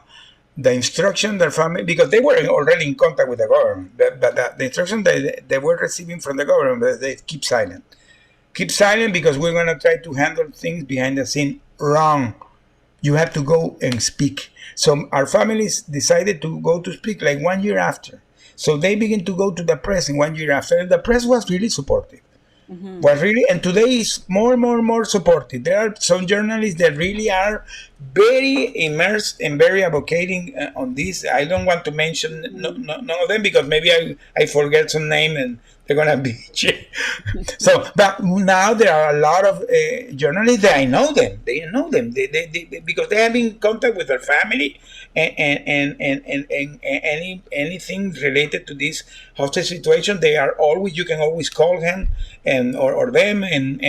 instruction their family, because they were already in contact with the government, but the instruction they were receiving from the government, they keep silent because we're going to try to handle things behind the scene. Wrong. You have to go and speak. So our families decided to go to speak like 1 year after. So they begin to go to the press in 1 year after, and the press was really supportive. Hmm. But really, and today is more and more and more supported. There are some journalists that really are very immersed and very advocating on this. I don't want to mention none of them because maybe I forget some name and they're gonna be. So, but now there are a lot of journalists that I know them. They know them because they have been in contact with their family and anything related to this hostage situation. They are always, you can always call him or them, and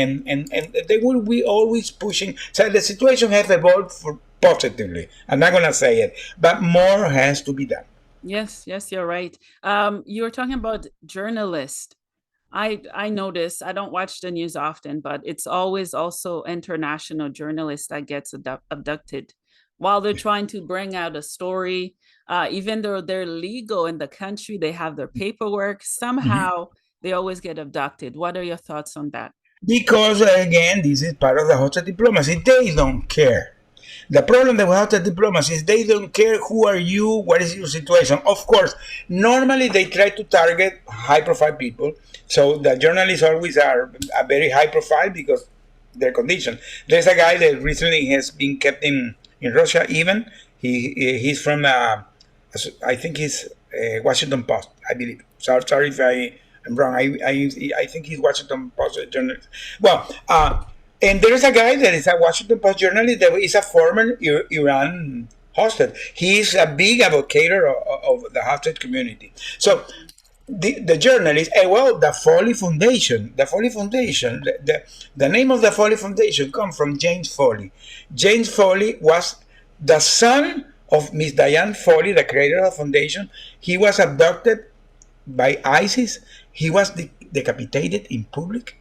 they will be always pushing. So the situation has evolved for positively. I'm not gonna say it, but more has to be done. Yes, yes, you're right. You were talking about journalists. I notice I don't watch the news often, but it's always also international journalists that gets abducted while they're trying to bring out a story. Even though they're legal in the country, they have their paperwork. Mhm. Somehow they always get abducted. What are your thoughts on that? Because again, this is part of the hostage diplomacy. They don't care. The problem that we have with diplomacy is they don't care who are you, what is your situation. Of course, normally they try to target high profile people. So the journalists always are a very high profile because their condition. There's a guy that recently has been kept in Russia even. He's from, I think he's Washington Post, I believe. Sorry if I'm wrong. I think he's Washington Post journalist. Well, and there's a guy that is a Washington Post journalist that is a former Iran hostage. He's a big advocate of the hostage community. So the journalist, well, the Foley Foundation, the name of the Foley Foundation comes from James Foley. James Foley was the son of Miss Diane Foley, the creator of the foundation. He was abducted by ISIS. He was decapitated in public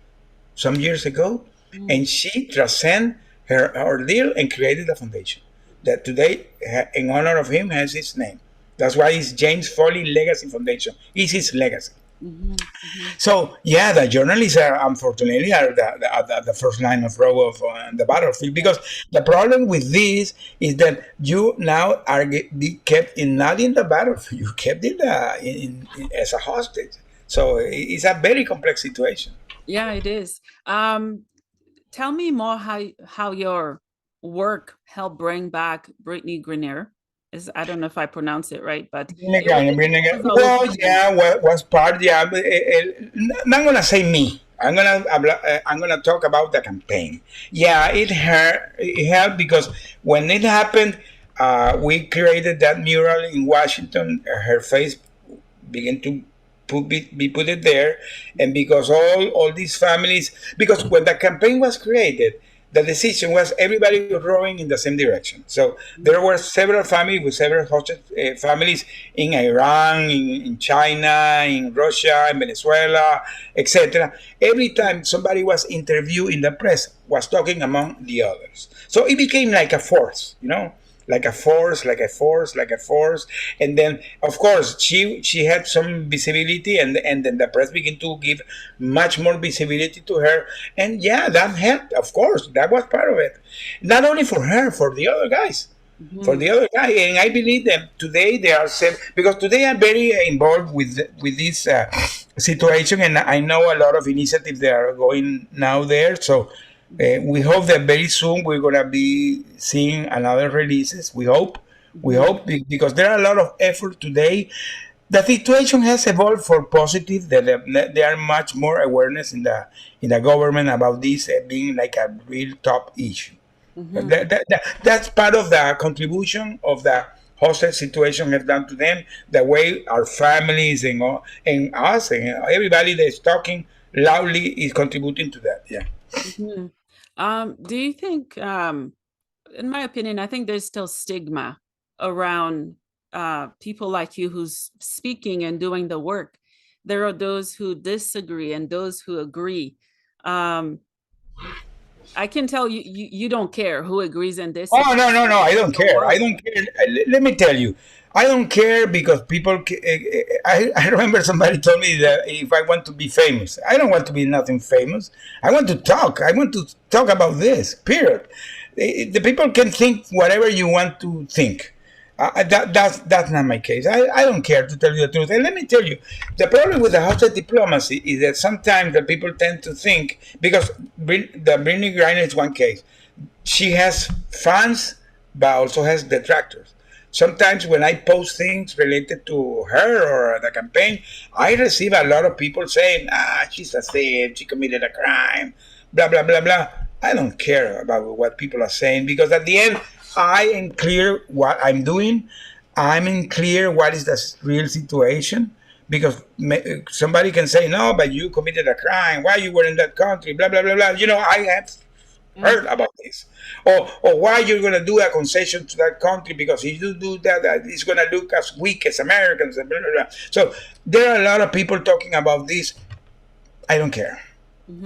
some years ago, Mm. and she transcended her ordeal and created a foundation that today, in honor of him, has his name. That's why it's James Foley Legacy Foundation. It's his legacy. Mhm, mhm. So yeah, the journalists are unfortunately are the first line of row of the battlefield because the problem with this is that you now are be kept in not in the battlefield, you kept in as a hostage. So it's a very complex situation. Yeah, it is. Tell me more how your work helped bring back Brittney Griner. Is I don't know if I pronounce it right, but it was always Well, mentioned. yeah, was part. Yeah, not gonna say me. I'm gonna talk about the campaign. Yeah, it hurt. It helped because when it happened, we created that mural in Washington. Her face began to be put it there, and because all these families, because when the campaign was created, the decision was everybody was rowing in the same direction. So there were several families with several hosted families in Iran, in China, in Russia, in Venezuela, etc. Every time somebody was interviewed in the press, was talking among the others. So it became like a force, like a force, like a force, like a force. And then, of course, she had some visibility, and then the press began to give much more visibility to her. And yeah, that helped. Of course, that was part of it. Not only for her, for the other guys. For Mhm. the other guy, and I believe that today they are because today I'm very involved with this situation, and I know a lot of initiatives that are going now there. So we hope that very soon we're gonna be seeing another releases. We Mhm. hope because there are a lot of effort today. The situation has evolved for positive. That there are much more awareness in the government about this being like a real top issue. Mhm. That's part of the contribution of the hostage situation has done to them. The way our families and us and everybody that's talking loudly is contributing to that. Yeah. Mhm. Do you think, in my opinion, I think there's still stigma around people like you who's speaking and doing the work. There are those who disagree and those who agree. Um, I can tell you don't care who agrees and Oh, disagrees. no, no, You're no! I in don't your care. I world. don't care. Let me tell you, I don't care because people. I remember somebody told me that if I want to be famous, I don't want to be nothing famous. I want to talk. I want to talk about this. Period. The people can think whatever you want to think. That's not my case. I don't care, to tell you the truth. And let me tell you, the problem with the hostage diplomacy is that sometimes the people tend to think, because the Brittney Griner is one case. She has fans, but also has detractors. Sometimes when I post things related to her or the campaign, I receive a lot of people saying, she's a thief, she committed a crime, blah, blah, blah, blah. I don't care about what people are saying, because at the end, I am clear what I'm doing. I'm in clear what is the real situation, because somebody can say, no, but you committed a crime. Why you were in that country? Blah, blah, blah, blah. I have Mm, heard about this, or why you're going to do a concession to that country, because if you do that, it's going to look as weak as Americans, and blah, blah, blah. So there are a lot of people talking about this. I don't care.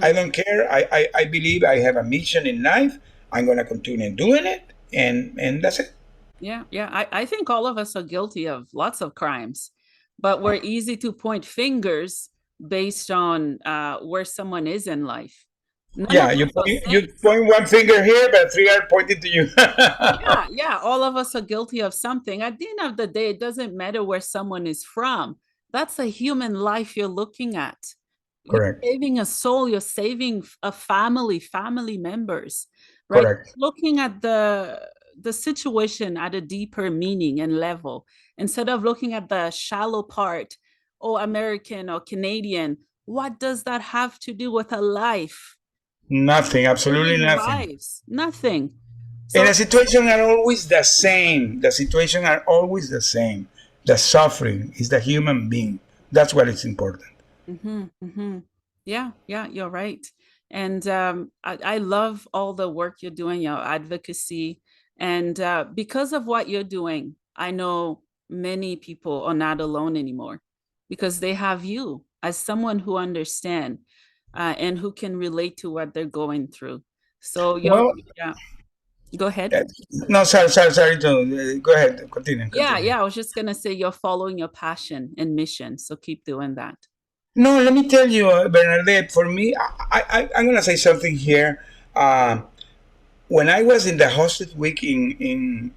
I mhm. don't care. I believe I have a mission in life. I'm going to continue doing it, and that's it. Yeah, yeah. I think all of us are guilty of lots of crimes, but we're easy to point fingers based on where someone is in life. None of Yeah, you us are point, you saints. point one finger here, but three are pointing to you. Yeah, yeah. All of us are guilty of something. At the end of the day, it doesn't matter where someone is from. That's a human life you're looking at. You're Correct. saving a soul, you're saving a family, family members, right? Correct. Looking at the situation at a deeper meaning and level instead of looking at the shallow part, oh, American or Canadian. What does that have to do with a life? Nothing. Absolutely Living nothing. lives, nothing. And So, the situation are always the same. The situation are always the same. The suffering is the human being. That's what is important. mm-hmm, mm-hmm. Yeah, yeah, you're right. And I love all the work you're doing, your advocacy. And because of what you're doing, I know many people are not alone anymore because they have you as someone who understand and who can relate to what they're going through. So you're, Well, yeah, go ahead. uh, no, sorry. Go ahead. Continue. Yeah, Continue. yeah, I was just gonna say you're following your passion and mission, so keep doing that. No, let me tell you, Bernadette. For me, I'm gonna say something here. When I was in the hostage week in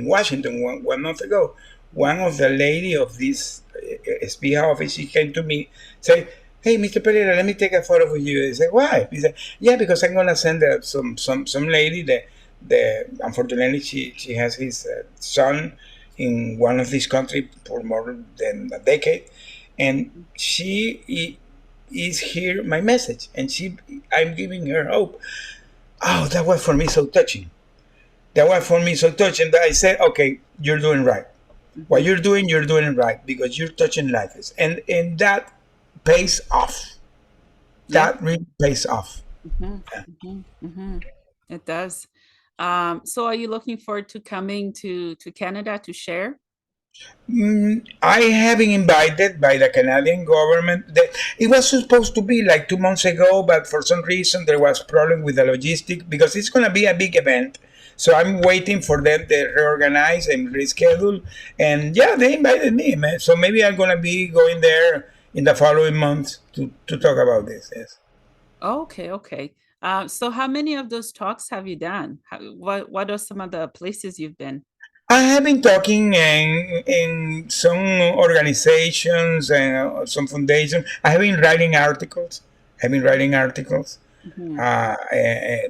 Washington one month ago, one of the lady of this SPA office, she came to me, say, "Hey, Mr. Pereira, let me take a photo with you." I said, "Why?" He said, "Yeah, because I'm gonna send some lady that the unfortunately she has his son in one of these countries for more than a decade, and is here my message, and I'm giving her hope." Oh, that was for me so touching. That was for me so touching that I said, okay, you're doing right. What Mhm. you're doing it right, because you're touching lives. And that pays off. Yeah. That really pays off. Mhm, mhm, mhm. It does. So are you looking forward to coming to Canada to share? I have been invited by the Canadian government. It was supposed to be like 2 months ago, but for some reason there was problem with the logistic, because it's going to be a big event. So I'm waiting for them to reorganize and reschedule. And yeah, they invited me, man. So maybe I'm going to be going there in the following months to talk about this. Yes. Okay, okay. So how many of those talks have you done? What are some of the places you've been? I have been talking in some organizations and some foundations. I have been writing articles. I've been writing articles. Mhm.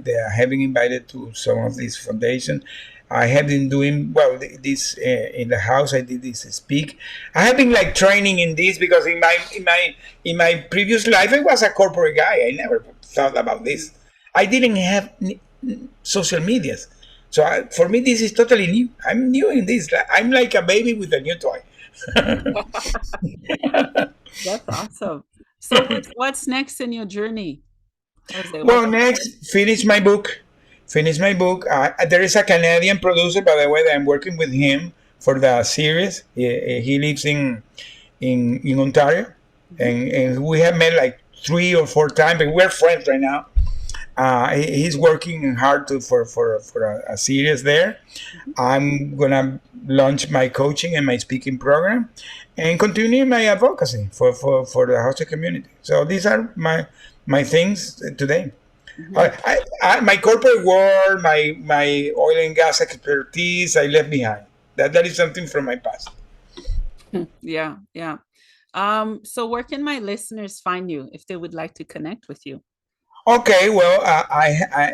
They have been invited to some of these foundations. I have been doing well this in the house. I did this speak. I have been like training in this, because in my previous life I was a corporate guy. I never thought about this. I didn't have social medias, so for me this is totally new. I'm new in this. I'm like a baby with a new toy. That's awesome. So what's next in your journey, Jose? Well, What's next, finish my book. Finish my book. There is a Canadian producer, by the way, that I'm working with him for the series. He lives in Ontario, Mhm, and we have met like 3 or 4 times, but we're friends right now. He's working hard for a series there. mhm, I'm gonna launch my coaching and my speaking program, and continue my advocacy for the housing community. So these are my things today. mhm. My corporate world, my oil and gas expertise, I left behind. That is something from my past. Yeah, yeah. So where can my listeners find you if they would like to connect with you? Okay, well,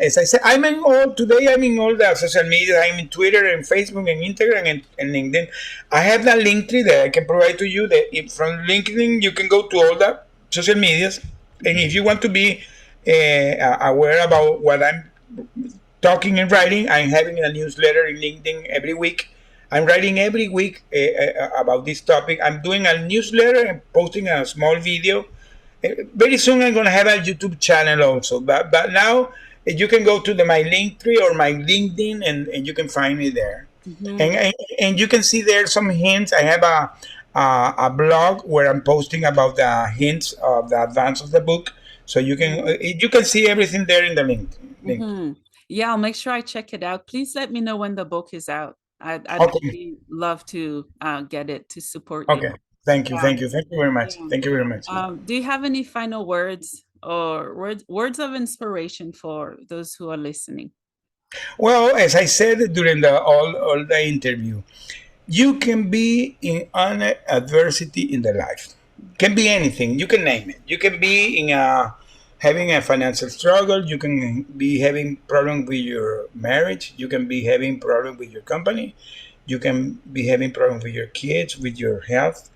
as I said, I'm in all today. I'm in all the social media. I'm in Twitter and Facebook and Instagram and LinkedIn. I have that link tree that I can provide to you. That from LinkedIn you can go to all the social medias, and if you want to be aware about what I'm talking and writing, I'm having a newsletter in LinkedIn every week. I'm writing every week about this topic. I'm doing a newsletter and posting a small video. Very soon I'm going to have a YouTube channel also. But now you can go to my link tree or my LinkedIn, and you can find me there. And, Mhm, and and you can see there some hints. I have a blog where I'm posting about the hints of the advance of the book. So you can see everything there in the link. mhm. Yeah, I'll make sure I check it out. Please let me know when the book is out. I'd Okay. really love to get it to support you. Okay. Thank you. Yeah, Thank you. Thank you very much. yeah. Thank you very much. Do you have any final words or words of inspiration for those who are listening? Well, as I said during the all the interview, you can be in an adversity in the life. Can be anything. You can name it. You can be in a having a financial struggle. You can be having problem with your marriage. You can be having problem with your company. You can be having problem with your kids, with your health.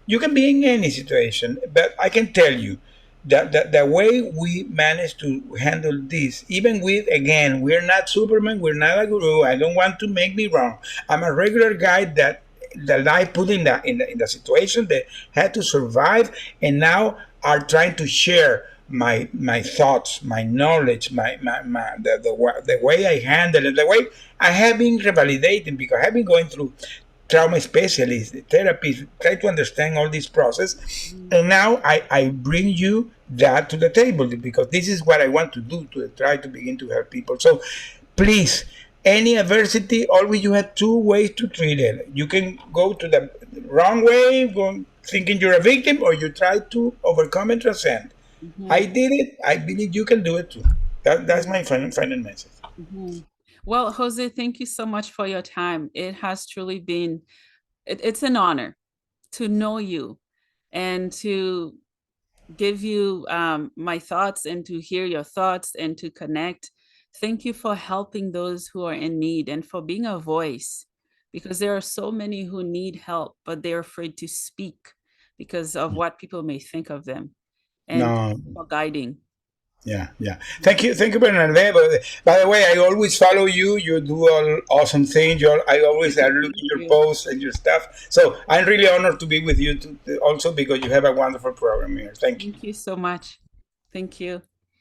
You can be in any situation, but I can tell you that the way we manage to handle this, even with, again, we're not Superman, we're not a guru. I don't want to make me wrong. I'm a regular guy that I put in the situation that had to survive, and now are trying to share my thoughts, my knowledge, the way I handle it, the way I have been revalidating because I've been going through trauma specialist, therapist, try to understand all this process. Mhm, And now I bring you that to the table because this is what I want to do to try to begin to help people. So please, any adversity, always you have two ways to treat it. You can go to the wrong way, thinking you're a victim, or you try to overcome and transcend. I mhm, did it. I believe you can do it too. That's my final message. mhm. Well, Jose, thank you so much for your time. It has truly been it's an honor to know you and to give you my thoughts and to hear your thoughts and to connect. Thank you for helping those who are in need and for being a voice because there are so many who need help, but they're afraid to speak because of what people may think of them. And thank No, you for guiding. yeah, yeah. Thank you, Bernardet. By the way, I always follow you. You do all awesome things. I always are Thank looking at your you. posts and your stuff. So I'm really honored to be with you also because you have a wonderful program here. Thank you. Thank you so much. Thank you.